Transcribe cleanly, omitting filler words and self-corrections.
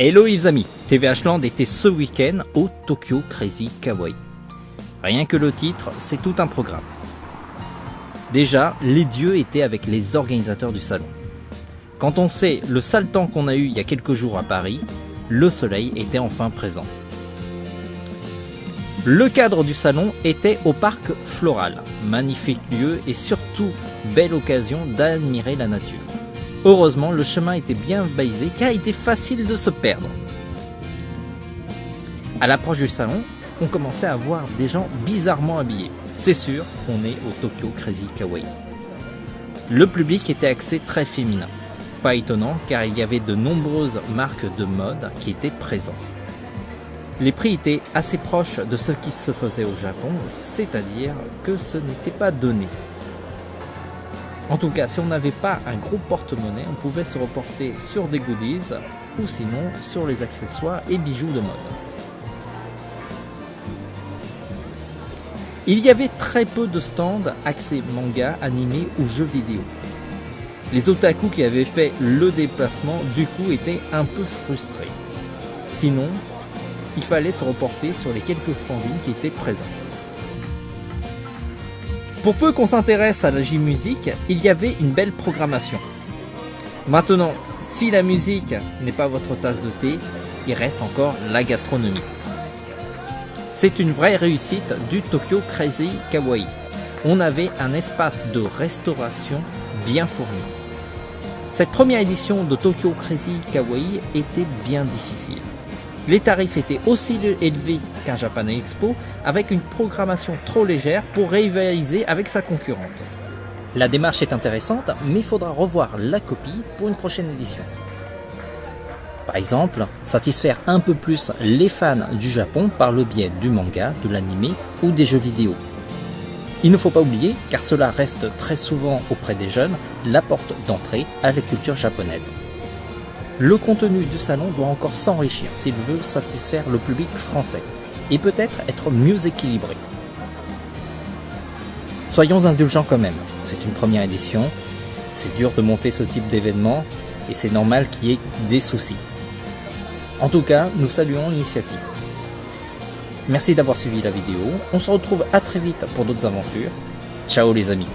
Hello les amis, TVH Land était ce week-end au Tokyo Crazy Kawaii. Rien que le titre, c'est tout un programme. Déjà, les dieux étaient avec les organisateurs du salon. Quand on sait le sale temps qu'on a eu il y a quelques jours à Paris, le soleil était enfin présent. Le cadre du salon était au parc Floral, magnifique lieu et surtout belle occasion d'admirer la nature. Heureusement, le chemin était bien balisé car il était facile de se perdre. À l'approche du salon, on commençait à voir des gens bizarrement habillés. C'est sûr, on est au Tokyo Crazy Kawaii. Le public était axé très féminin. Pas étonnant car il y avait de nombreuses marques de mode qui étaient présentes. Les prix étaient assez proches de ce qui se faisait au Japon, c'est-à-dire que ce n'était pas donné. En tout cas, si on n'avait pas un gros porte-monnaie, on pouvait se reporter sur des goodies ou sinon sur les accessoires et bijoux de mode. Il y avait très peu de stands axés manga, animé ou jeux vidéo. Les otaku qui avaient fait le déplacement du coup étaient un peu frustrés. Sinon, il fallait se reporter sur les quelques fanzines qui étaient présents. Pour peu qu'on s'intéresse à la J-Musique, il y avait une belle programmation. Maintenant, si la musique n'est pas votre tasse de thé, il reste encore la gastronomie. C'est une vraie réussite du Tokyo Crazy Kawaii. On avait un espace de restauration bien fourni. Cette première édition de Tokyo Crazy Kawaii était bien difficile. Les tarifs étaient aussi élevés qu'un Japan Expo, avec une programmation trop légère pour rivaliser avec sa concurrente. La démarche est intéressante, mais il faudra revoir la copie pour une prochaine édition. Par exemple, satisfaire un peu plus les fans du Japon par le biais du manga, de l'anime ou des jeux vidéo. Il ne faut pas oublier, car cela reste très souvent auprès des jeunes, la porte d'entrée à la culture japonaise. Le contenu du salon doit encore s'enrichir s'il veut satisfaire le public français et peut-être être mieux équilibré. Soyons indulgents quand même, c'est une première édition, c'est dur de monter ce type d'événement et c'est normal qu'il y ait des soucis. En tout cas, nous saluons l'initiative. Merci d'avoir suivi la vidéo, on se retrouve à très vite pour d'autres aventures. Ciao les amis.